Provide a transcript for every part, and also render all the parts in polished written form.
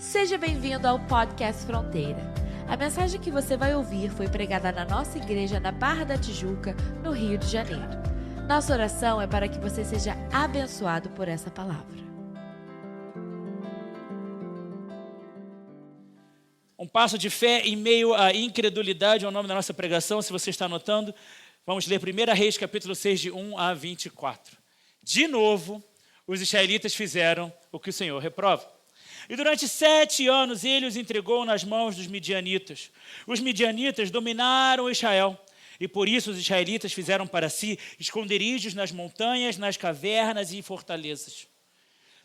Seja bem-vindo ao Podcast Fronteira. A mensagem que você vai ouvir foi pregada na nossa igreja na Barra da Tijuca, no Rio de Janeiro. Nossa oração é para que você seja abençoado por essa palavra. Um passo de fé em meio à incredulidade é o nome da nossa pregação. Se você está anotando, vamos ler 1 Reis, capítulo 6, de 1 a 24. De novo, os israelitas fizeram o que o Senhor reprova. E durante 7 anos ele os entregou nas mãos dos midianitas. Os midianitas dominaram Israel, e por isso os israelitas fizeram para si esconderijos nas montanhas, nas cavernas e fortalezas.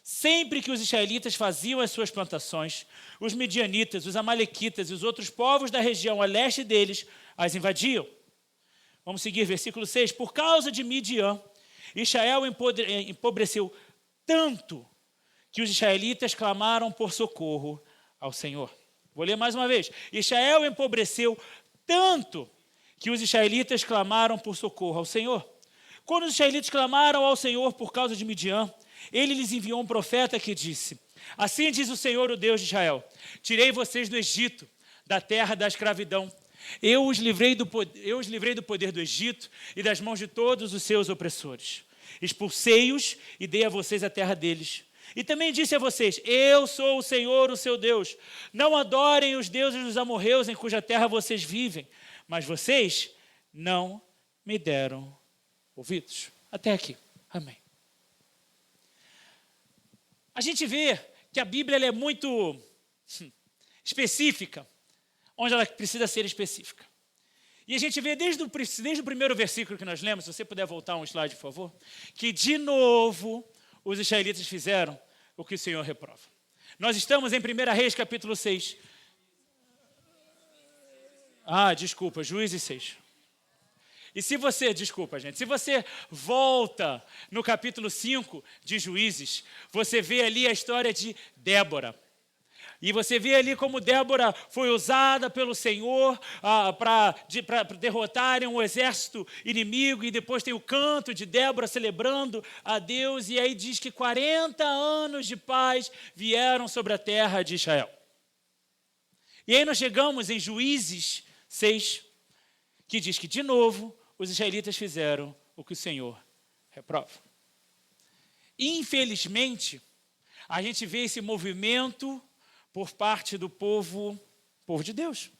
Sempre que os israelitas faziam as suas plantações, os midianitas, os amalequitas e os outros povos da região a leste deles as invadiam. Vamos seguir, versículo 6. Por causa de Midian, Israel empobreceu tanto que os israelitas clamaram por socorro ao Senhor. Vou ler mais uma vez. Israel empobreceu tanto que os israelitas clamaram por socorro ao Senhor. Quando os israelitas clamaram ao Senhor por causa de Midian, ele lhes enviou um profeta que disse: assim diz o Senhor, o Deus de Israel: tirei vocês do Egito, da terra da escravidão. Eu os livrei do poder do Egito e das mãos de todos os seus opressores. Expulsei-os e dei a vocês a terra deles. E também disse a vocês: eu sou o Senhor, o seu Deus. Não adorem os deuses dos amorreus em cuja terra vocês vivem. Mas vocês não me deram ouvidos. Até aqui. Amém. A gente vê que a Bíblia ela é muito específica, onde ela precisa ser específica. E a gente vê desde o primeiro versículo que nós lemos, se você puder voltar um slide, por favor, que de novo os israelitas fizeram o que o Senhor reprova. Nós estamos em 1 Reis, capítulo 6. Juízes 6. E se você volta no capítulo 5 de Juízes, você vê ali a história de Débora. E você vê ali como Débora foi usada pelo Senhor para derrotarem um exército inimigo. E depois tem o canto de Débora celebrando a Deus. E aí diz que 40 anos de paz vieram sobre a terra de Israel. E aí nós chegamos em Juízes 6, que diz que de novo os israelitas fizeram o que o Senhor reprova. Infelizmente, a gente vê esse movimento por parte do povo de Deus.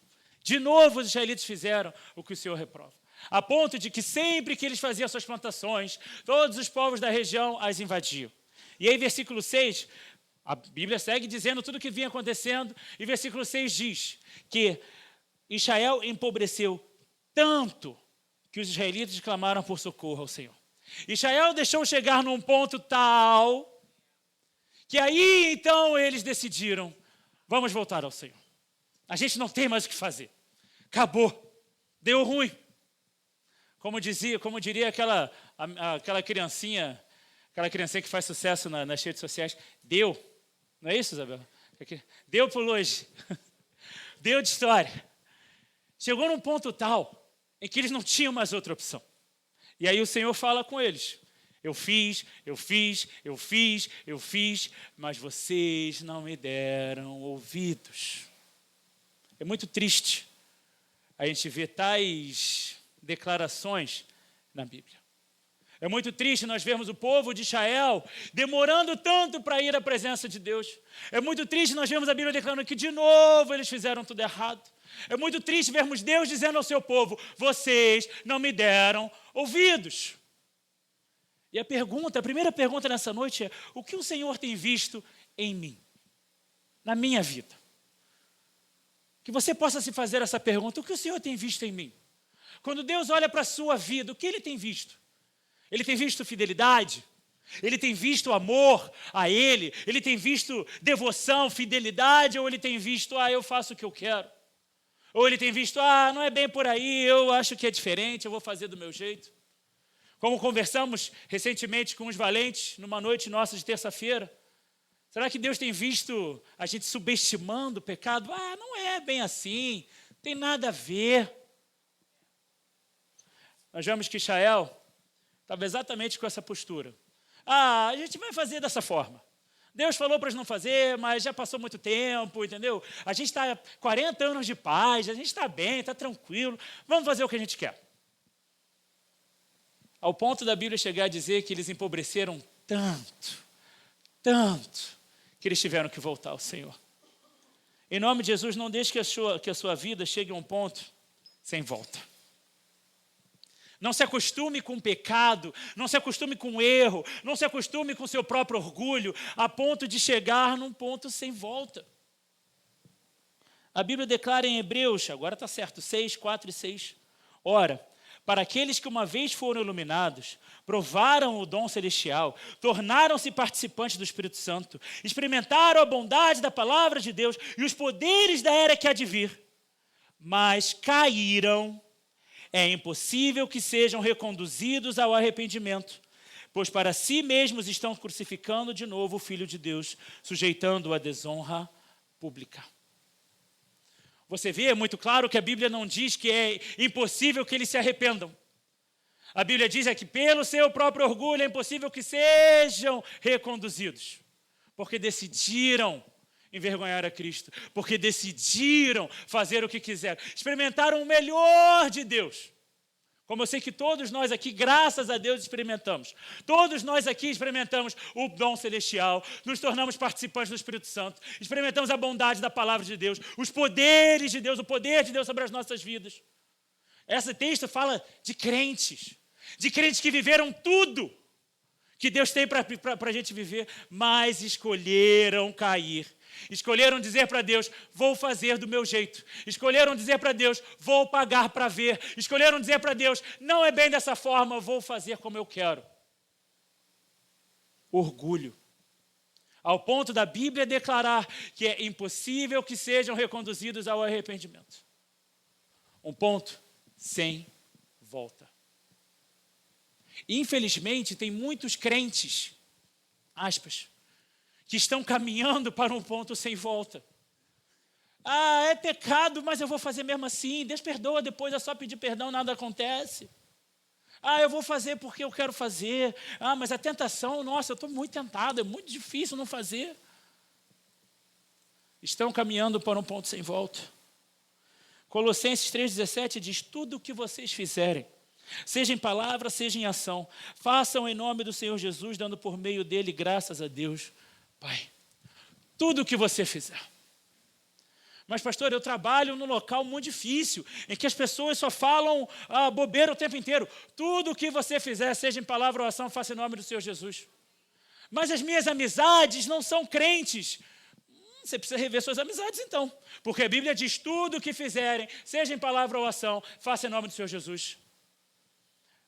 De novo, os israelitas fizeram o que o Senhor reprova. A ponto de que sempre que eles faziam suas plantações, todos os povos da região as invadiam. E aí, versículo 6, a Bíblia segue dizendo tudo o que vinha acontecendo. E versículo 6 diz que Israel empobreceu tanto que os israelitas clamaram por socorro ao Senhor. Israel deixou chegar num ponto tal que aí, então, eles decidiram: vamos voltar ao Senhor. A gente não tem mais o que fazer. Acabou. Deu ruim. Como diria aquela criancinha que faz sucesso nas redes sociais. Deu. Não é isso, Isabela? Deu por hoje. Deu de história. Chegou num ponto tal em que eles não tinham mais outra opção. E aí o Senhor fala com eles: eu fiz, mas vocês não me deram ouvidos. É muito triste a gente ver tais declarações na Bíblia. É muito triste nós vermos o povo de Israel demorando tanto para ir à presença de Deus. É muito triste nós vermos a Bíblia declarando que de novo eles fizeram tudo errado. É muito triste vermos Deus dizendo ao seu povo: vocês não me deram ouvidos. E a primeira pergunta nessa noite é: o que o Senhor tem visto em mim, na minha vida? Que você possa se fazer essa pergunta: o que o Senhor tem visto em mim? Quando Deus olha para a sua vida, o que Ele tem visto? Ele tem visto fidelidade? Ele tem visto amor a Ele? Ele tem visto devoção, fidelidade? Ou Ele tem visto: eu faço o que eu quero? Ou Ele tem visto: não é bem por aí, eu acho que é diferente, eu vou fazer do meu jeito? Como conversamos recentemente com os valentes, numa noite nossa de terça-feira, será que Deus tem visto a gente subestimando o pecado? Não é bem assim, não tem nada a ver. Nós vemos que Israel estava exatamente com essa postura. A gente vai fazer dessa forma. Deus falou para a gente não fazer, mas já passou muito tempo, entendeu? A gente está 40 anos de paz, a gente está bem, está tranquilo, vamos fazer o que a gente quer. Ao ponto da Bíblia chegar a dizer que eles empobreceram tanto, que eles tiveram que voltar ao Senhor. Em nome de Jesus, não deixe que a sua vida chegue a um ponto sem volta. Não se acostume com o pecado, não se acostume com o erro, não se acostume com o seu próprio orgulho, a ponto de chegar num ponto sem volta. A Bíblia declara em Hebreus, agora está certo, 6, 4 e 6. Ora, para aqueles que uma vez foram iluminados, provaram o dom celestial, tornaram-se participantes do Espírito Santo, experimentaram a bondade da palavra de Deus e os poderes da era que há de vir, mas caíram. É impossível que sejam reconduzidos ao arrependimento, pois para si mesmos estão crucificando de novo o Filho de Deus, sujeitando-o à desonra pública. Você vê, é muito claro que a Bíblia não diz que é impossível que eles se arrependam. A Bíblia diz que pelo seu próprio orgulho é impossível que sejam reconduzidos, porque decidiram envergonhar a Cristo, porque decidiram fazer o que quiseram, experimentaram o melhor de Deus. Como eu sei que todos nós aqui, graças a Deus, experimentamos. Todos nós aqui experimentamos o dom celestial, nos tornamos participantes do Espírito Santo, experimentamos a bondade da palavra de Deus, os poderes de Deus, o poder de Deus sobre as nossas vidas. Esse texto fala de crentes que viveram tudo que Deus tem para a gente viver, mas escolheram cair. Escolheram dizer para Deus, vou fazer do meu jeito. Escolheram dizer para Deus, vou pagar para ver. Escolheram dizer para Deus, não é bem dessa forma, vou fazer como eu quero. Orgulho. Ao ponto da Bíblia declarar que é impossível que sejam reconduzidos ao arrependimento. Um ponto sem volta. Infelizmente, tem muitos crentes, aspas, que estão caminhando para um ponto sem volta. É pecado, mas eu vou fazer mesmo assim. Deus perdoa, depois é só pedir perdão, nada acontece. Eu vou fazer porque eu quero fazer. Mas a tentação, nossa, eu estou muito tentado, é muito difícil não fazer. Estão caminhando para um ponto sem volta. Colossenses 3,17 diz, tudo o que vocês fizerem, seja em palavra, seja em ação, façam em nome do Senhor Jesus, dando por meio dele graças a Deus, Pai. Tudo o que você fizer. Mas, pastor, eu trabalho num local muito difícil, em que as pessoas só falam bobeira o tempo inteiro. Tudo o que você fizer, seja em palavra ou ação, faça em nome do Senhor Jesus. Mas as minhas amizades não são crentes. Você precisa rever suas amizades, então. Porque a Bíblia diz, tudo o que fizerem, seja em palavra ou ação, faça em nome do Senhor Jesus.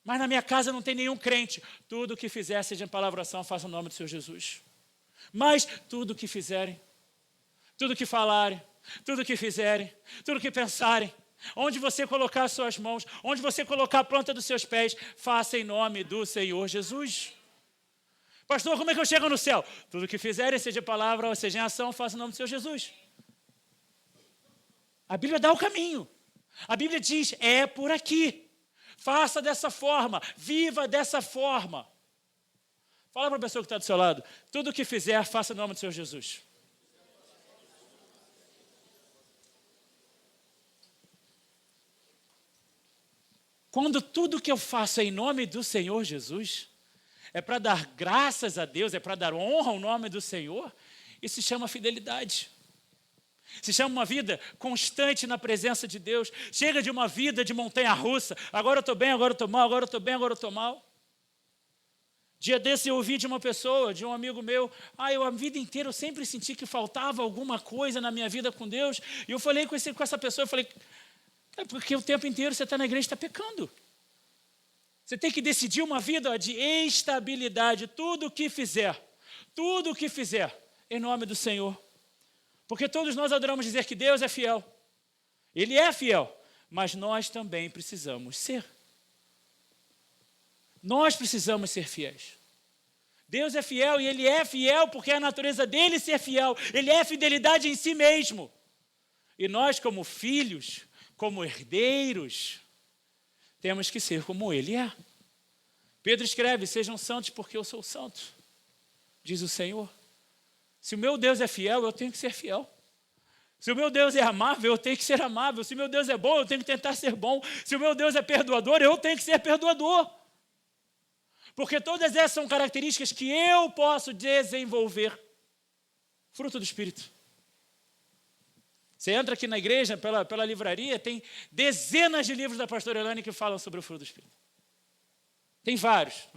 Mas na minha casa não tem nenhum crente. Tudo o que fizer, seja em palavra ou ação, faça em nome do Senhor Jesus. Mas tudo o que fizerem, tudo o que falarem, tudo o que fizerem, tudo o que pensarem, onde você colocar as suas mãos, onde você colocar a planta dos seus pés, faça em nome do Senhor Jesus. Pastor, como é que eu chego no céu? Tudo o que fizerem, seja em palavra ou seja em ação, faça em nome do Senhor Jesus. A Bíblia dá o caminho. A Bíblia diz, é por aqui. Faça dessa forma, viva dessa forma. Fala para a pessoa que está do seu lado, tudo o que fizer, faça em nome do Senhor Jesus. Quando tudo que eu faço é em nome do Senhor Jesus, é para dar graças a Deus, é para dar honra ao nome do Senhor, isso se chama fidelidade. Se chama uma vida constante na presença de Deus. Chega de uma vida de montanha-russa. Agora eu estou bem, agora eu estou mal, agora eu estou bem, agora eu estou mal. Dia desse eu ouvi de uma pessoa, de um amigo meu, eu a vida inteira eu sempre senti que faltava alguma coisa na minha vida com Deus. E eu falei com essa pessoa, eu falei, é porque o tempo inteiro você está na igreja e está pecando. Você tem que decidir uma vida de estabilidade, tudo o que fizer, em nome do Senhor. Porque todos nós adoramos dizer que Deus é fiel. Ele é fiel, mas nós também precisamos ser. Nós precisamos ser fiéis. Deus é fiel e Ele é fiel porque é a natureza dEle ser fiel. Ele é fidelidade em si mesmo. E nós, como filhos, como herdeiros, temos que ser como Ele é. Pedro escreve, sejam santos porque eu sou santo, diz o Senhor. Se o meu Deus é fiel, eu tenho que ser fiel. Se o meu Deus é amável, eu tenho que ser amável. Se o meu Deus é bom, eu tenho que tentar ser bom. Se o meu Deus é perdoador, eu tenho que ser perdoador. Porque todas essas são características que eu posso desenvolver. Fruto do Espírito. Você entra aqui na igreja, pela livraria, tem dezenas de livros da pastora Elaine que falam sobre o fruto do Espírito. Tem vários.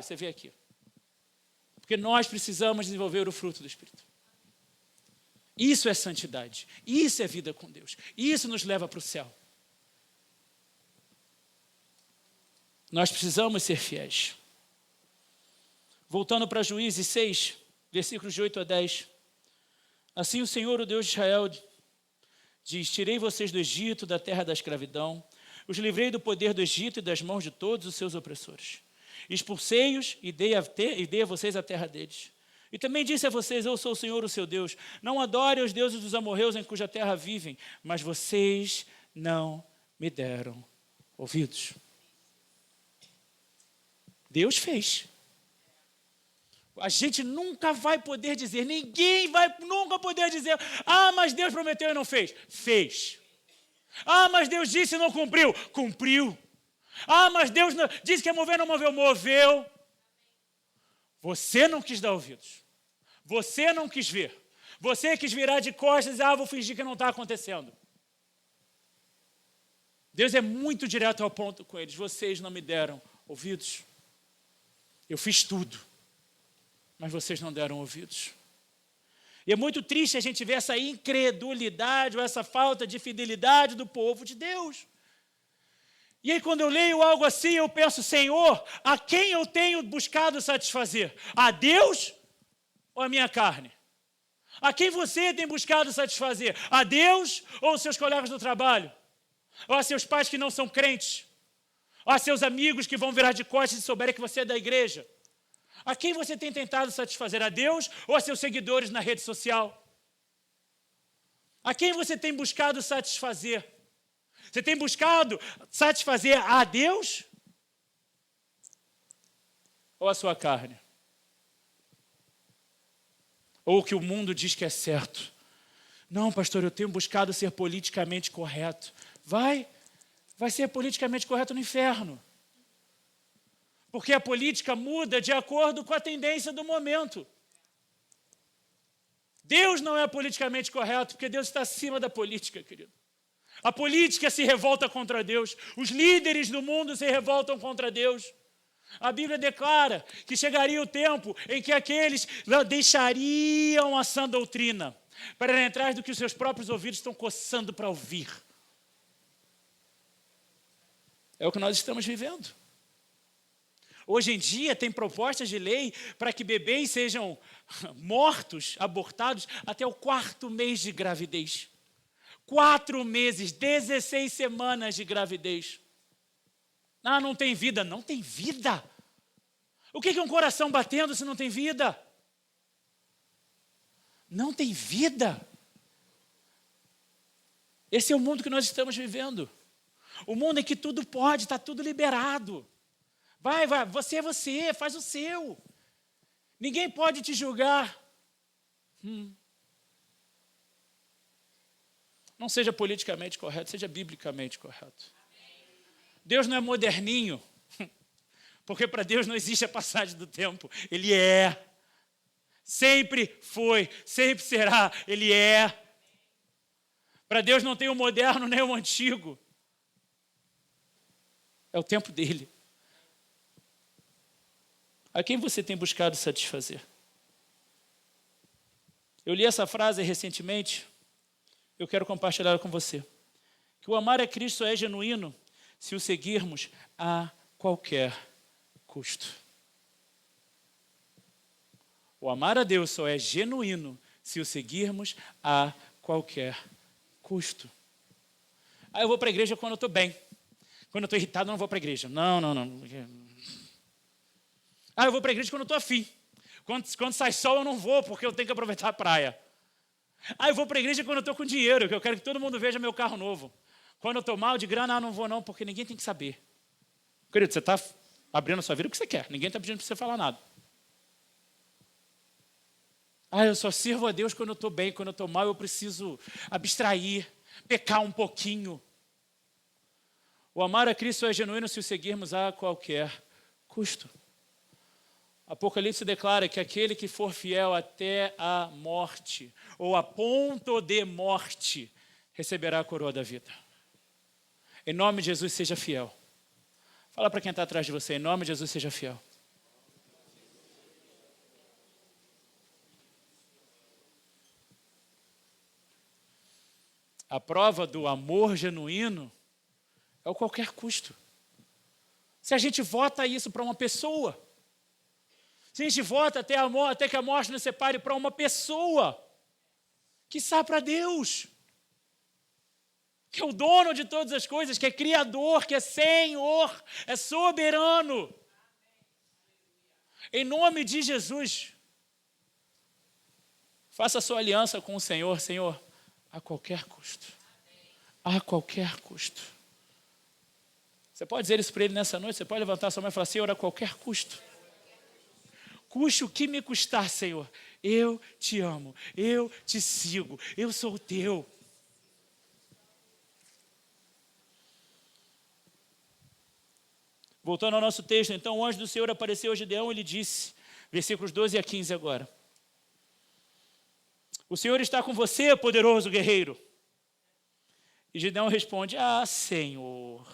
Você vê aqui. Porque nós precisamos desenvolver o fruto do Espírito. Isso é santidade. Isso é vida com Deus. Isso nos leva para o céu. Nós precisamos ser fiéis. Voltando para Juízes 6, versículos de 8 a 10. Assim o Senhor, o Deus de Israel, diz: tirei vocês do Egito, da terra da escravidão, os livrei do poder do Egito e das mãos de todos os seus opressores. Expulsei-os e dei a vocês a terra deles. E também disse a vocês: eu sou o Senhor, o seu Deus. Não adorem os deuses dos amorreus em cuja terra vivem, mas vocês não me deram ouvidos. Deus fez. A gente nunca vai poder dizer, ninguém vai nunca poder dizer: ah, mas Deus prometeu e não fez. Fez. Ah, mas Deus disse e não cumpriu. Cumpriu. Ah, mas Deus disse que ia mover, não moveu. Moveu. Você não quis dar ouvidos. Você não quis ver. Você quis virar de costas e vou fingir que não está acontecendo. Deus é muito direto ao ponto com eles. Vocês não me deram ouvidos. Eu fiz tudo, mas vocês não deram ouvidos. E é muito triste a gente ver essa incredulidade ou essa falta de fidelidade do povo de Deus. E aí, quando eu leio algo assim, eu penso: Senhor, a quem eu tenho buscado satisfazer? A Deus ou a minha carne? A quem você tem buscado satisfazer? A Deus ou os seus colegas do trabalho? Ou a seus pais que não são crentes? Ou a seus amigos que vão virar de costas e souberem que você é da igreja? A quem você tem tentado satisfazer? A Deus ou a seus seguidores na rede social? A quem você tem buscado satisfazer? Você tem buscado satisfazer a Deus ou a sua carne? Ou o que o mundo diz que é certo? Não, pastor, eu tenho buscado ser politicamente correto. Vai ser politicamente correto no inferno. Porque a política muda de acordo com a tendência do momento. Deus não é politicamente correto, porque Deus está acima da política, querido. A política se revolta contra Deus. Os líderes do mundo se revoltam contra Deus. A Bíblia declara que chegaria o tempo em que aqueles deixariam a sã doutrina para ir atrás do que os seus próprios ouvidos estão coçando para ouvir. É o que nós estamos vivendo. Hoje em dia tem propostas de lei para que bebês sejam mortos, abortados, até o 4º mês de gravidez. 4 meses, 16 semanas de gravidez. Ah, não tem vida. Não tem vida. O que é um coração batendo se não tem vida? Não tem vida. Esse é o mundo que nós estamos vivendo. O mundo em que tudo pode, está tudo liberado. Vai, você é você, faz o seu. Ninguém pode te julgar. Não seja politicamente correto, seja biblicamente correto. Deus não é moderninho, porque para Deus não existe a passagem do tempo. Ele é. Sempre foi, sempre será. Ele é. Para Deus não tem o moderno nem o antigo. É o tempo dele. A quem você tem buscado satisfazer? Eu li essa frase recentemente. Eu quero compartilhar com você. Que o amar a Cristo é genuíno se o seguirmos a qualquer custo. O amar a Deus só é genuíno se o seguirmos a qualquer custo. Eu vou para a igreja quando eu estou bem. Quando eu estou irritado, eu não vou para a igreja. Não. Eu vou para a igreja quando eu estou afim. Quando sai sol, eu não vou, porque eu tenho que aproveitar a praia. Eu vou para a igreja quando eu estou com dinheiro, que eu quero que todo mundo veja meu carro novo. Quando eu estou mal de grana, eu não vou não, porque ninguém tem que saber. Querido, você está abrindo a sua vida o que você quer. Ninguém está pedindo para você falar nada. Eu só sirvo a Deus quando eu estou bem, quando eu estou mal eu preciso abstrair, pecar um pouquinho. O amar a Cristo é genuíno se o seguirmos a qualquer custo. Apocalipse declara que aquele que for fiel até a morte, ou a ponto de morte, receberá a coroa da vida. Em nome de Jesus, seja fiel. Fala para quem está atrás de você, em nome de Jesus, seja fiel. A prova do amor genuíno é o qualquer custo. Se a gente vota isso para uma pessoa, se a gente vota até que a morte nos separe para uma pessoa, quiçá para Deus, que é o dono de todas as coisas, que é Criador, que é Senhor, é soberano. Em nome de Jesus, faça a sua aliança com o Senhor, Senhor, a qualquer custo. A qualquer custo. Você pode dizer isso para Ele nessa noite? Você pode levantar sua mão e falar, Senhor, a qualquer custo. Custe o que me custar, Senhor. Eu te amo, eu te sigo, eu sou teu. Voltando ao nosso texto, então o anjo do Senhor apareceu a Gideão e lhe disse, versículos 12 a 15 agora. O Senhor está com você, poderoso guerreiro. E Gideão responde, Senhor,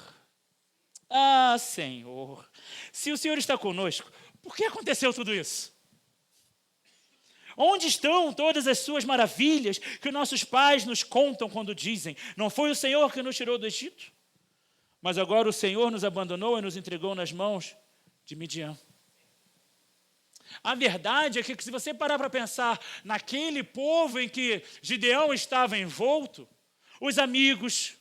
se o Senhor está conosco, por que aconteceu tudo isso? Onde estão todas as suas maravilhas que nossos pais nos contam quando dizem, não foi o Senhor que nos tirou do Egito? Mas agora o Senhor nos abandonou e nos entregou nas mãos de Midian. A verdade é que se você parar para pensar naquele povo em que Gideão estava envolto, os amigos,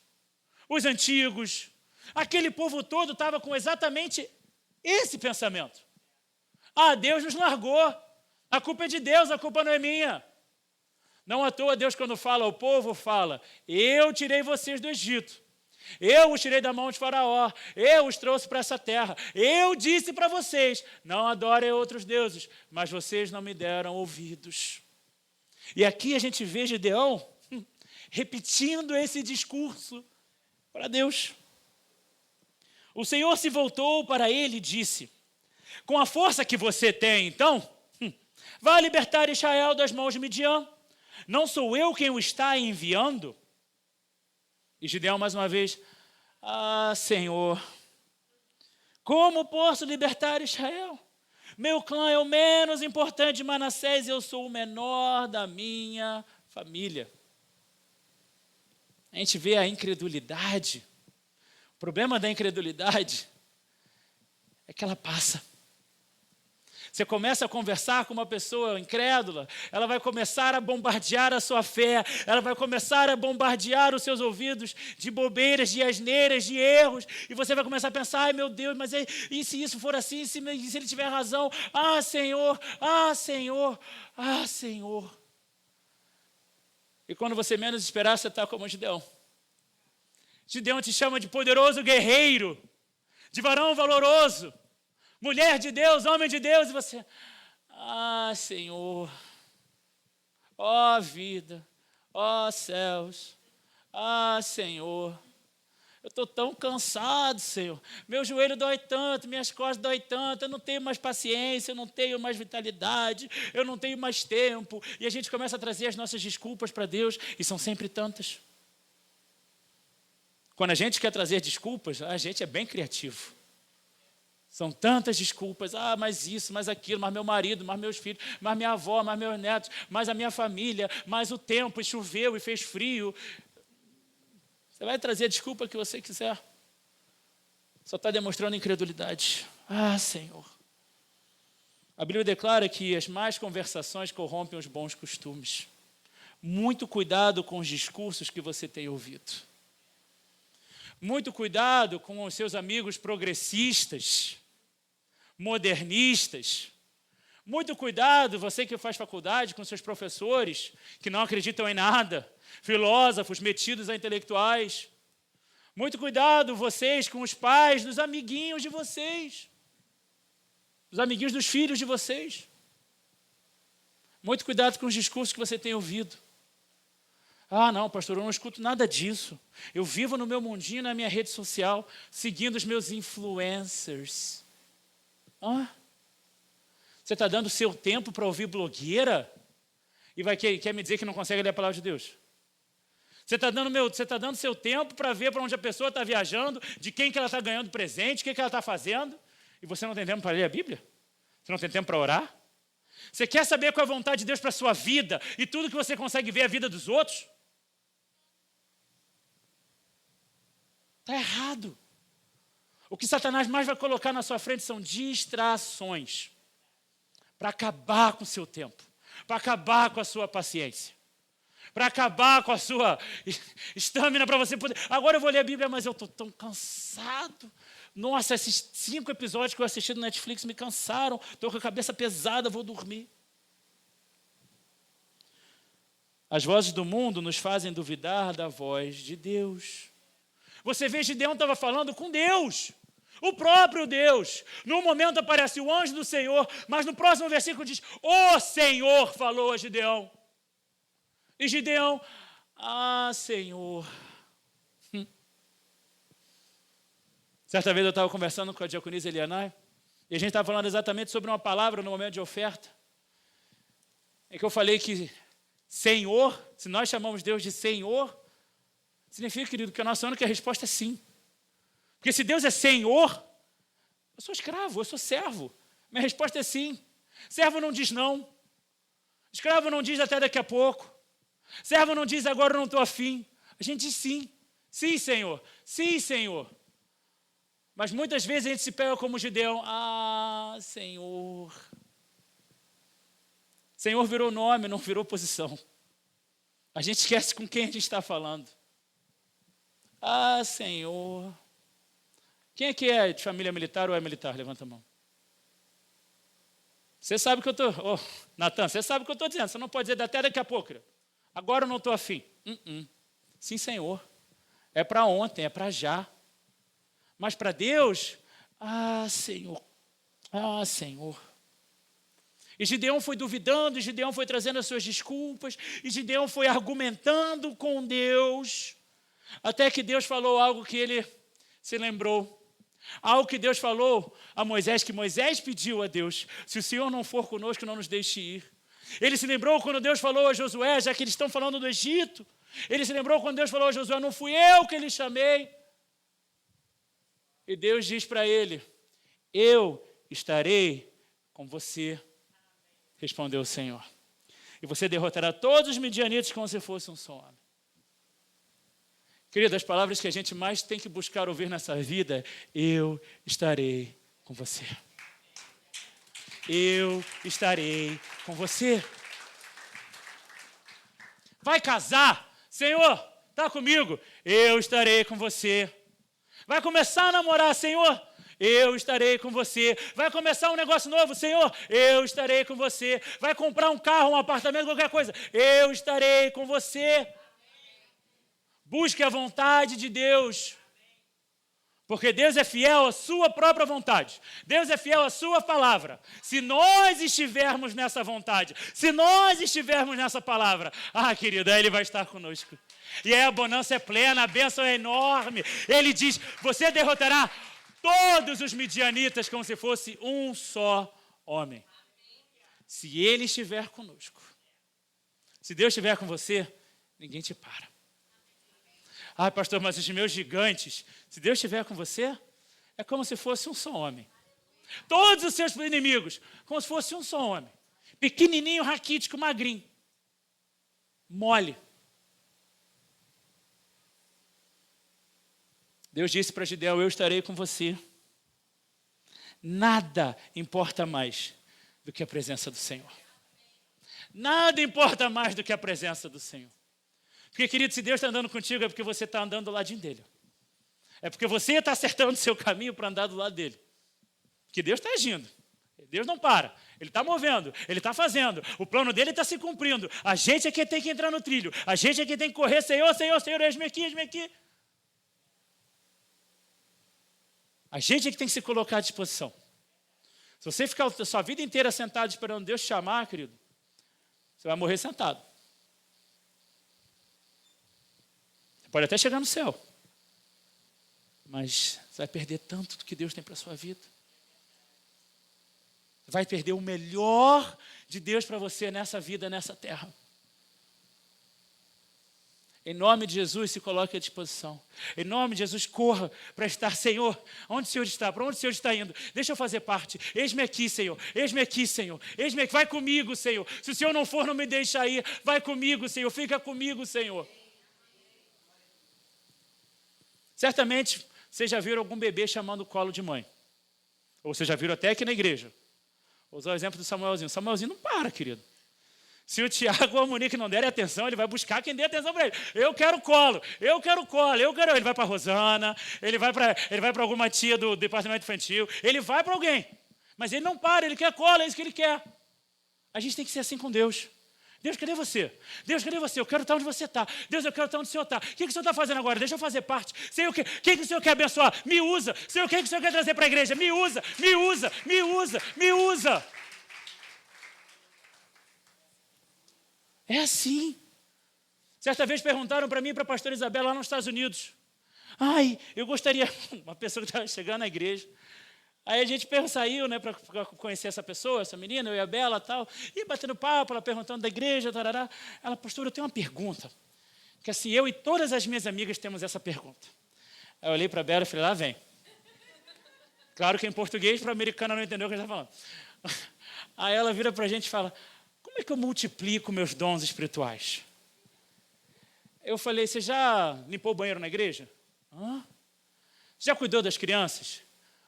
os antigos, aquele povo todo estava com exatamente esse pensamento. Deus nos largou, a culpa é de Deus, a culpa não é minha. Não à toa Deus quando fala ao povo, fala, eu tirei vocês do Egito. Eu os tirei da mão de Faraó, eu os trouxe para essa terra, eu disse para vocês, não adorem outros deuses, mas vocês não me deram ouvidos. E aqui a gente vê Gideão repetindo esse discurso para Deus. O Senhor se voltou para ele e disse, com a força que você tem, então, vá libertar Israel das mãos de Midian. Não sou eu quem o está enviando? E Gideão mais uma vez, Senhor, como posso libertar Israel? Meu clã é o menos importante de Manassés e eu sou o menor da minha família. A gente vê a incredulidade. O problema da incredulidade é que ela passa. Você começa a conversar com uma pessoa incrédula, ela vai começar a bombardear a sua fé, ela vai começar a bombardear os seus ouvidos de bobeiras, de asneiras, de erros, e você vai começar a pensar, meu Deus, mas e se isso for assim, se ele tiver razão? Senhor, Senhor, Senhor. E quando você menos esperar, você está como Gideão. Gideão te chama de poderoso guerreiro, de varão valoroso, mulher de Deus, homem de Deus, e você, Senhor, vida, céus, Senhor, eu estou tão cansado, Senhor, meu joelho dói tanto, minhas costas dói tanto, eu não tenho mais paciência, eu não tenho mais vitalidade, eu não tenho mais tempo, e a gente começa a trazer as nossas desculpas para Deus, e são sempre tantas. Quando a gente quer trazer desculpas, a gente é bem criativo. São tantas desculpas, mas isso, mas aquilo, mas meu marido, mas meus filhos, mas minha avó, mas meus netos, mas a minha família, mas o tempo, e choveu, e fez frio. Você vai trazer a desculpa que você quiser. Só está demonstrando incredulidade. Senhor. A Bíblia declara que as más conversações corrompem os bons costumes. Muito cuidado com os discursos que você tem ouvido. Muito cuidado com os seus amigos progressistas, modernistas. Muito cuidado, você que faz faculdade, com seus professores que não acreditam em nada, filósofos metidos a intelectuais. Muito cuidado, vocês, com os pais dos amiguinhos de vocês, os amiguinhos dos filhos de vocês. Muito cuidado com os discursos que você tem ouvido. Ah, não, pastor, eu não escuto nada disso. Eu vivo no meu mundinho, na minha rede social, seguindo os meus influencers. Você está dando seu tempo para ouvir blogueira? E quer me dizer que não consegue ler a palavra de Deus? Você está dando seu tempo para ver para onde a pessoa está viajando, de quem que ela está ganhando presente, o que ela está fazendo, e você não tem tempo para ler a Bíblia? Você não tem tempo para orar? Você quer saber qual é a vontade de Deus para a sua vida e tudo que você consegue ver a vida dos outros? Está errado. O que Satanás mais vai colocar na sua frente são distrações para acabar com o seu tempo, para acabar com a sua paciência, para acabar com a sua estamina para você poder... Agora eu vou ler a Bíblia, mas eu estou tão cansado. Nossa, esses 5 episódios que eu assisti no Netflix me cansaram. Estou com a cabeça pesada, vou dormir. As vozes do mundo nos fazem duvidar da voz de Deus. Você vê, Gideão estava falando com Deus, o próprio Deus. Num momento aparece o anjo do Senhor, mas no próximo versículo diz, o Senhor falou a Gideão. E Gideão, Senhor. Certa vez eu estava conversando com a diaconisa Elianai, e a gente estava falando exatamente sobre uma palavra no momento de oferta, em que eu falei que Senhor, se nós chamamos Deus de Senhor, significa, querido, que a nossa única resposta é sim. Porque se Deus é Senhor, eu sou escravo, eu sou servo. Minha resposta é sim. Servo não diz não. Escravo não diz até daqui a pouco. Servo não diz agora eu não estou afim. A gente diz sim. Sim, Senhor. Sim, Senhor. Mas muitas vezes a gente se pega como Gideão. Senhor. Senhor virou nome, não virou posição. A gente esquece com quem a gente está falando. Senhor. Quem é que é de família militar ou é militar? Levanta a mão. Você sabe o que eu estou... Natan, você sabe o que eu estou dizendo. Você não pode dizer até daqui a pouco. Agora eu não estou afim. Sim, Senhor. É para ontem, é para já. Mas para Deus, Senhor. Senhor. E Gideão foi duvidando, e Gideão foi trazendo as suas desculpas, e Gideão foi argumentando com Deus, até que Deus falou algo que ele se lembrou. Algo que Deus falou a Moisés, que Moisés pediu a Deus, se o Senhor não for conosco, não nos deixe ir. Ele se lembrou quando Deus falou a Josué, já que eles estão falando do Egito. Ele se lembrou quando Deus falou a Josué, não fui eu que lhe chamei. E Deus diz para ele, eu estarei com você, respondeu o Senhor. E você derrotará todos os midianitas como se fosse um só homem. Querido, as palavras que a gente mais tem que buscar ouvir nessa vida, eu estarei com você. Eu estarei com você. Vai casar? Senhor, está comigo? Eu estarei com você. Vai começar a namorar? Senhor, eu estarei com você. Vai começar um negócio novo? Senhor, eu estarei com você. Vai comprar um carro, um apartamento, qualquer coisa? Eu estarei com você. Busque a vontade de Deus. Porque Deus é fiel à sua própria vontade. Deus é fiel à sua palavra. Se nós estivermos nessa vontade, se nós estivermos nessa palavra, querida, Ele vai estar conosco. E aí a bonança é plena, a bênção é enorme. Ele diz, você derrotará todos os midianitas como se fosse um só homem. Se Ele estiver conosco. Se Deus estiver com você, ninguém te para. Pastor, mas os meus gigantes, se Deus estiver com você, é como se fosse um só homem. Todos os seus inimigos, como se fosse um só homem. Pequenininho, raquítico, magrinho. Mole. Deus disse para Gideão, eu estarei com você. Nada importa mais do que a presença do Senhor. Nada importa mais do que a presença do Senhor. Porque, querido, se Deus está andando contigo, é porque você está andando do ladinho dele. É porque você está acertando o seu caminho para andar do lado dele. Porque Deus está agindo. Deus não para. Ele está movendo. Ele está fazendo. O plano dele está se cumprindo. A gente é que tem que entrar no trilho. A gente é que tem que correr. Senhor, Senhor, Senhor, eis-me aqui, eis-me aqui. A gente é que tem que se colocar à disposição. Se você ficar a sua vida inteira sentado esperando Deus te chamar, querido, Você vai morrer sentado. Você pode até chegar no céu. Mas você vai perder tanto do que Deus tem para a sua vida. Você vai perder o melhor de Deus para você nessa vida, nessa terra. Em nome de Jesus, se coloque à disposição. Em nome de Jesus, corra para estar, Senhor, onde o Senhor está? Para onde o Senhor está indo? Deixa eu fazer parte. Eis-me aqui, Senhor. Eis-me aqui, Senhor. Eis-me aqui. Vai comigo, Senhor. Se o Senhor não for, não me deixa ir. Vai comigo, Senhor. Fica comigo, Senhor. Certamente, vocês já viram algum bebê chamando o colo de mãe. Ou vocês já viram até aqui na igreja. Vou usar o exemplo do Samuelzinho. Samuelzinho não para, querido. Se o Tiago ou a Monique não derem atenção, ele vai buscar quem dê atenção para ele. Eu quero colo, eu quero colo, eu quero. Ele vai para a Rosana, ele vai para alguma tia do departamento infantil, ele vai para alguém. Mas ele não para, ele quer colo, é isso que ele quer. A gente tem que ser assim com Deus. Deus, cadê você? Deus, cadê você? Eu quero estar onde você está. Deus, eu quero estar onde o Senhor está. O que o Senhor está fazendo agora? Deixa eu fazer parte. Senhor, o que o Senhor quer abençoar? Me usa. Senhor, o que o Senhor quer trazer para a igreja? Me usa, me usa, me usa, me usa. É assim. Certa vez perguntaram para mim e para a pastora Isabela lá nos Estados Unidos. Ai, eu gostaria... Uma pessoa que estava chegando na igreja. Aí a gente saiu, né, para conhecer essa pessoa, essa menina, eu e a Bela e tal. E batendo papo, ela perguntando da igreja, tarará. Ela, pastora, eu tenho uma pergunta. Que assim, eu e todas as minhas amigas temos essa pergunta. Aí eu olhei para a Bela e falei, lá vem. Claro que em português, para a americana não entendeu o que a gente está falando. Aí ela vira para a gente e fala... Como é que eu multiplico meus dons espirituais? Eu falei, você já limpou o banheiro na igreja? Hã? Já cuidou das crianças?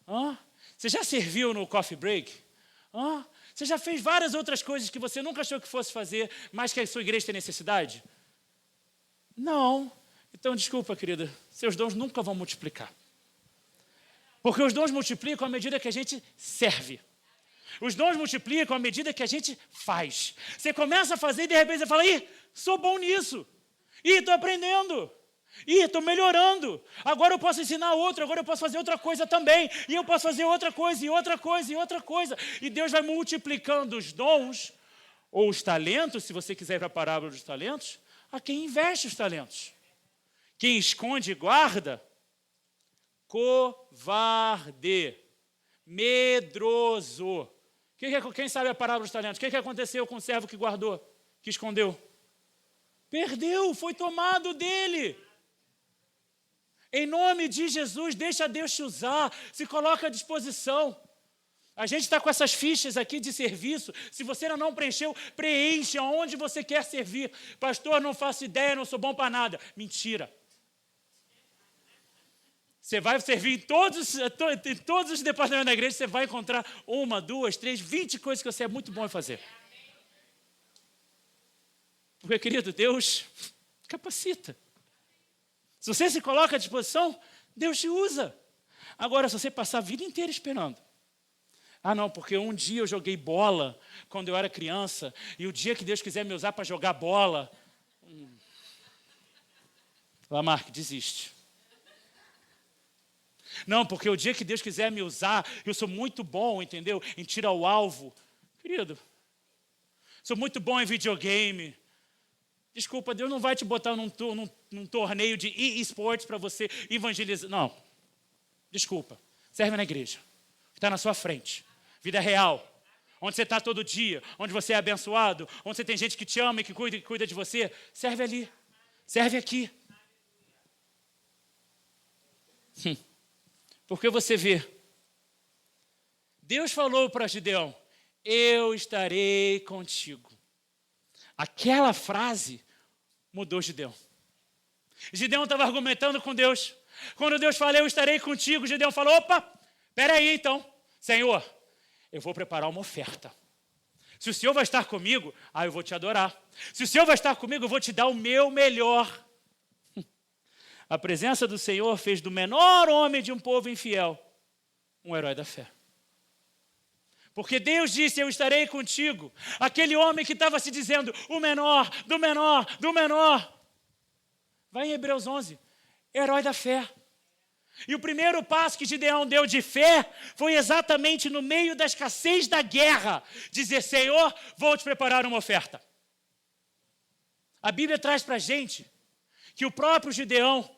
Hã? Você já serviu no coffee break? Hã? Você já fez várias outras coisas que você nunca achou que fosse fazer, mas que a sua igreja tem necessidade? Não. Então, desculpa, querida, seus dons nunca vão multiplicar. Porque os dons multiplicam à medida que a gente serve. Os dons multiplicam à medida que a gente faz. Você começa a fazer e de repente você fala, ih, sou bom nisso. Ih, estou aprendendo. Ih, estou melhorando. Agora eu posso ensinar outro, agora eu posso fazer outra coisa também. E eu posso fazer outra coisa, e outra coisa, e outra coisa. E Deus vai multiplicando os dons, ou os talentos, se você quiser ir para a parábola dos talentos, a quem investe os talentos. Quem esconde e guarda, covarde, medroso. Quem sabe a parábola dos talentos? O que aconteceu com o servo que guardou, que escondeu? Perdeu, foi tomado dele. Em nome de Jesus, deixa Deus te usar, se coloca à disposição. A gente está com essas fichas aqui de serviço. Se você ainda não preencheu, preencha onde você quer servir. Pastor, não faço ideia, não sou bom para nada. Mentira. Você vai servir em todos os departamentos da igreja, você vai encontrar 1, 2, 3, 20 coisas que você é muito bom em fazer. Porque, querido, Deus capacita. Se você se coloca à disposição, Deus te usa. Agora, se você passar a vida inteira esperando. Ah, não, porque um dia eu joguei bola quando eu era criança, e o dia que Deus quiser me usar para jogar bola... Lamarck, desiste. Não, porque o dia que Deus quiser me usar, eu sou muito bom, entendeu? Em tirar o alvo. Querido, sou muito bom em videogame. Desculpa, Deus não vai te botar num torneio de e-sports para você evangelizar. Não, desculpa. Serve na igreja, que está na sua frente. Vida real, onde você está todo dia, onde você é abençoado, onde você tem gente que te ama e que cuida de você. Serve ali, serve aqui. Porque você vê, Deus falou para Gideão, eu estarei contigo. Aquela frase mudou Gideão. Gideão estava argumentando com Deus. Quando Deus falou, eu estarei contigo, Gideão falou, opa, espera aí então. Senhor, eu vou preparar uma oferta. Se o Senhor vai estar comigo, eu vou te adorar. Se o Senhor vai estar comigo, eu vou te dar o meu melhor. A presença do Senhor fez do menor homem de um povo infiel um herói da fé. Porque Deus disse, eu estarei contigo. Aquele homem que estava se dizendo, o menor, do menor, do menor. Vai em Hebreus 11, herói da fé. E o primeiro passo que Gideão deu de fé foi exatamente no meio da escassez da guerra. Dizer, Senhor, vou te preparar uma oferta. A Bíblia traz para a gente que o próprio Gideão,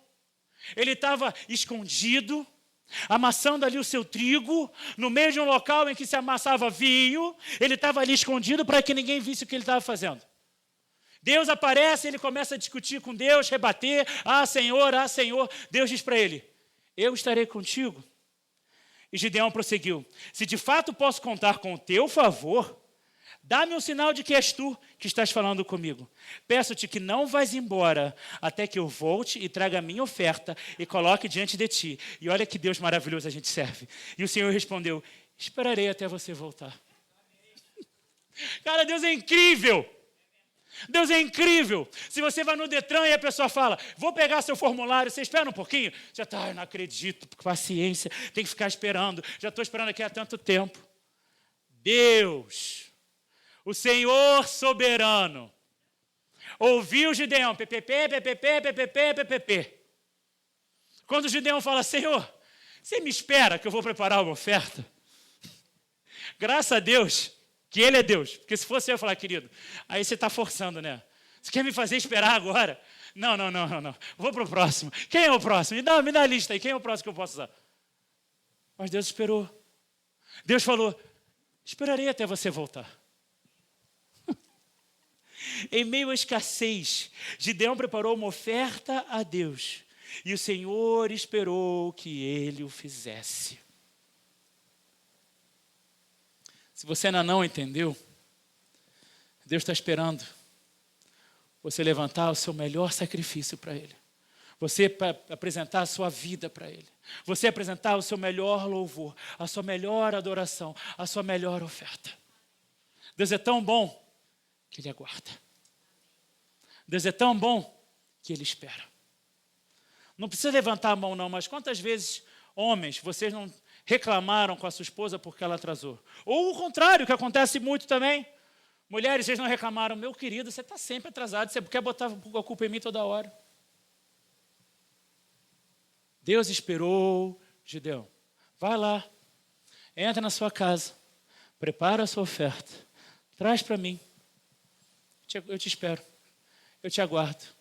ele estava escondido, amassando ali o seu trigo, no meio de um local em que se amassava vinho, ele estava ali escondido para que ninguém visse o que ele estava fazendo. Deus aparece, ele começa a discutir com Deus, rebater, Senhor, Senhor. Deus diz para ele, eu estarei contigo. E Gideão prosseguiu, se de fato posso contar com o teu favor, dá-me um sinal de que és tu que estás falando comigo. Peço-te que não vais embora até que eu volte e traga a minha oferta e coloque diante de ti. E olha que Deus maravilhoso a gente serve. E o Senhor respondeu, esperarei até você voltar. Cara, Deus é incrível. Deus é incrível. Se você vai no Detran e a pessoa fala, vou pegar seu formulário, você espera um pouquinho? Já está, não acredito, paciência, tem que ficar esperando. Já estou esperando aqui há tanto tempo. Deus, o Senhor soberano, ouviu Gideão, PPP. Quando o Gideão fala, Senhor, você me espera que eu vou preparar uma oferta? Graças a Deus que Ele é Deus. Porque se fosse eu falar, querido, aí você está forçando, né? Você quer me fazer esperar agora? Não. Vou para o próximo. Quem é o próximo? Me dá a lista aí. Quem é o próximo que eu posso usar? Mas Deus esperou. Deus falou, esperarei até você voltar. Em meio à escassez, Gideão preparou uma oferta a Deus. E o Senhor esperou que ele o fizesse. Se você ainda não entendeu, Deus está esperando você levantar o seu melhor sacrifício para Ele. Você apresentar a sua vida para Ele. Você apresentar o seu melhor louvor, a sua melhor adoração, a sua melhor oferta. Deus é tão bom que Ele aguarda. Deus é tão bom que Ele espera. Não precisa levantar a mão não, mas quantas vezes, homens, vocês não reclamaram com a sua esposa porque ela atrasou? Ou o contrário, que acontece muito também. Mulheres, vocês não reclamaram, meu querido, você está sempre atrasado, você quer botar a culpa em mim toda hora. Deus esperou Gideão. Vai lá, entra na sua casa, prepara a sua oferta, traz para mim. Eu te espero, eu te aguardo.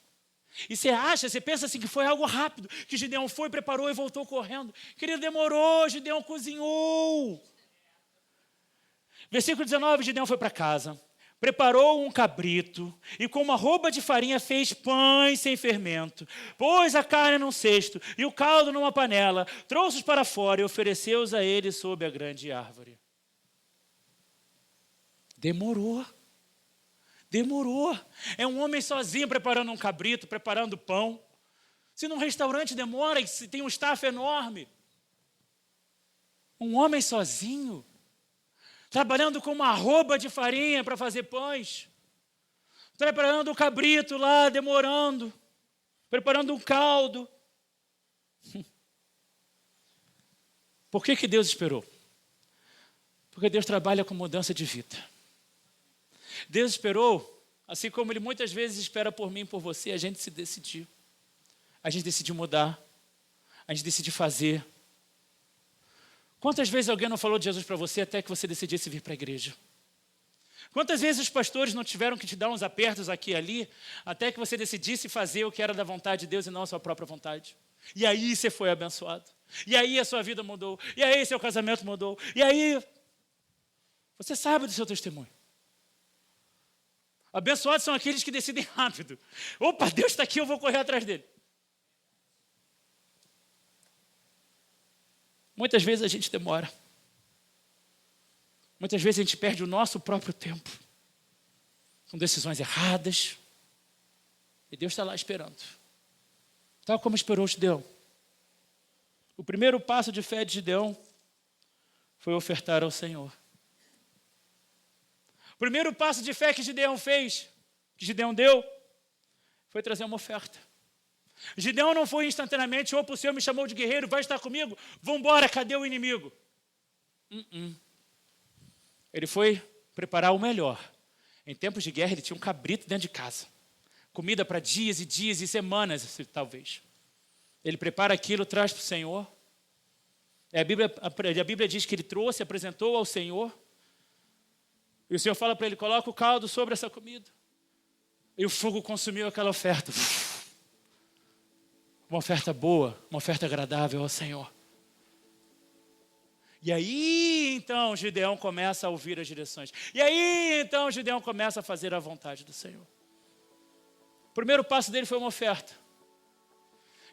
E você pensa assim que foi algo rápido, que Gideão foi, preparou e voltou correndo. Querido, demorou, Gideão cozinhou. Versículo 19, Gideão foi para casa, preparou um cabrito e com uma roupa de farinha fez pães sem fermento, pôs a carne num cesto e o caldo numa panela, trouxe-os para fora e ofereceu-os a ele sob a grande árvore. Demorou. É um homem sozinho preparando um cabrito, preparando pão. Se num restaurante demora, se tem um staff enorme. Um homem sozinho, trabalhando com uma arroba de farinha para fazer pães. Preparando o cabrito lá, demorando. Preparando um caldo. Por que Deus esperou? Porque Deus trabalha com mudança de vida. Deus esperou, assim como Ele muitas vezes espera por mim e por você, a gente se decidir. A gente decidiu mudar. A gente decidiu fazer. Quantas vezes alguém não falou de Jesus para você até que você decidisse vir para a igreja? Quantas vezes os pastores não tiveram que te dar uns apertos aqui e ali, até que você decidisse fazer o que era da vontade de Deus e não a sua própria vontade? E aí você foi abençoado. E aí a sua vida mudou. E aí seu casamento mudou. E aí você sabe do seu testemunho. Abençoados são aqueles que decidem rápido. Opa, Deus está aqui, eu vou correr atrás dele. Muitas vezes a gente demora. Muitas vezes a gente perde o nosso próprio tempo. Com decisões erradas. E Deus está lá esperando. Tal como esperou Gideão. O primeiro passo de fé de Gideão foi ofertar ao Senhor. O primeiro passo de fé que Gideão fez, que Gideão deu, foi trazer uma oferta. Gideão não foi instantaneamente, opa, o Senhor me chamou de guerreiro, vai estar comigo? Vamos embora, cadê o inimigo? Ele foi preparar o melhor. Em tempos de guerra, ele tinha um cabrito dentro de casa. Comida para dias e dias e semanas, talvez. Ele prepara aquilo, traz para o Senhor. A Bíblia diz que ele trouxe, apresentou ao Senhor. E o Senhor fala para ele, coloca o caldo sobre essa comida. E o fogo consumiu aquela oferta. Uma oferta boa, uma oferta agradável ao Senhor. E aí, então, Gideão começa a ouvir as direções. E aí, então, Gideão começa a fazer a vontade do Senhor. O primeiro passo dele foi uma oferta.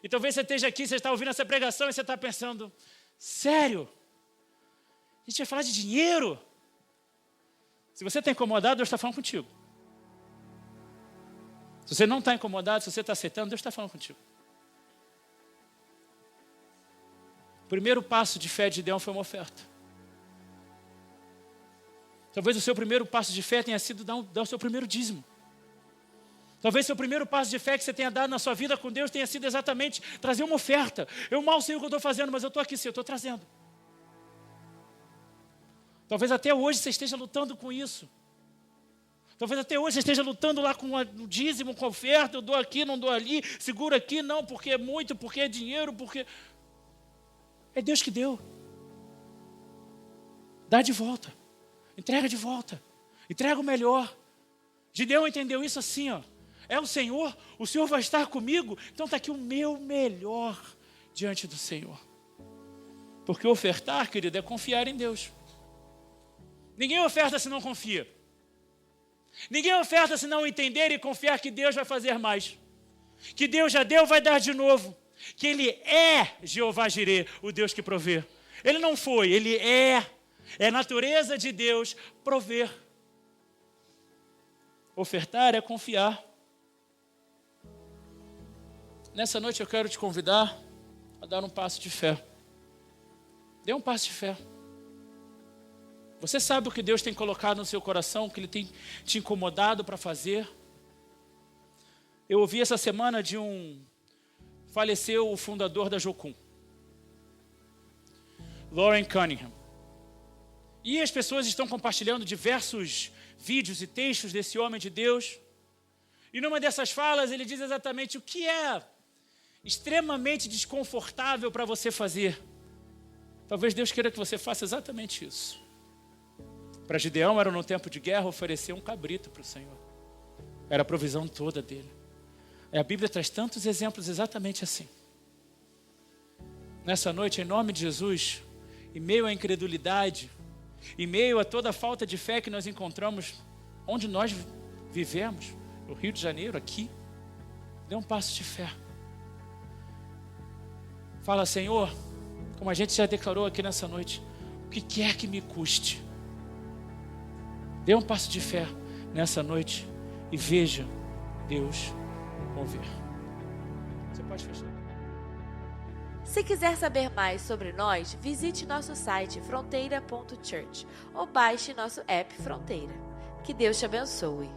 E talvez você esteja aqui, você está ouvindo essa pregação e você está pensando, sério? A gente vai falar de dinheiro? Se você está incomodado, Deus está falando contigo. Se você não está incomodado, se você está aceitando, Deus está falando contigo. O primeiro passo de fé de Gideão foi uma oferta. Talvez o seu primeiro passo de fé tenha sido dar o seu primeiro dízimo. Talvez o seu primeiro passo de fé que você tenha dado na sua vida com Deus tenha sido exatamente trazer uma oferta. Eu mal sei o que eu estou fazendo, mas eu estou aqui, sim, eu estou trazendo. Talvez até hoje você esteja lutando com isso. Talvez até hoje você esteja lutando lá com o dízimo, com a oferta, eu dou aqui, não dou ali, seguro aqui, não, porque é muito, porque é dinheiro, porque... É Deus que deu. Dá de volta. Entrega de volta. Entrega o melhor. Gideão entendeu isso assim, ó. É o Senhor vai estar comigo, então está aqui o meu melhor diante do Senhor. Porque ofertar, querido, é confiar em Deus. Ninguém oferta se não confia. Ninguém oferta se não entender e confiar que Deus vai fazer mais. Que Deus já deu, vai dar de novo. Que Ele é Jeová Jirê, o Deus que provê. Ele não foi, Ele é. É a natureza de Deus prover. Ofertar é confiar. Nessa noite eu quero te convidar a dar um passo de fé. Dê um passo de fé. Você sabe o que Deus tem colocado no seu coração, o que Ele tem te incomodado para fazer? Eu ouvi essa semana faleceu o fundador da Jocum, Loren Cunningham. E as pessoas estão compartilhando diversos vídeos e textos desse homem de Deus. E numa dessas falas ele diz exatamente o que é extremamente desconfortável para você fazer. Talvez Deus queira que você faça exatamente isso. Para Gideão era no tempo de guerra oferecer um cabrito para o Senhor. Era a provisão toda dele. E a Bíblia traz tantos exemplos exatamente assim. Nessa noite, em nome de Jesus, em meio à incredulidade, em meio a toda a falta de fé que nós encontramos onde nós vivemos, no Rio de Janeiro, aqui, dê um passo de fé. Fala, Senhor, como a gente já declarou aqui nessa noite, o que quer que me custe. Dê um passo de fé nessa noite e veja Deus mover. Você pode fechar. Se quiser saber mais sobre nós, visite nosso site fronteira.church ou baixe nosso app Fronteira. Que Deus te abençoe.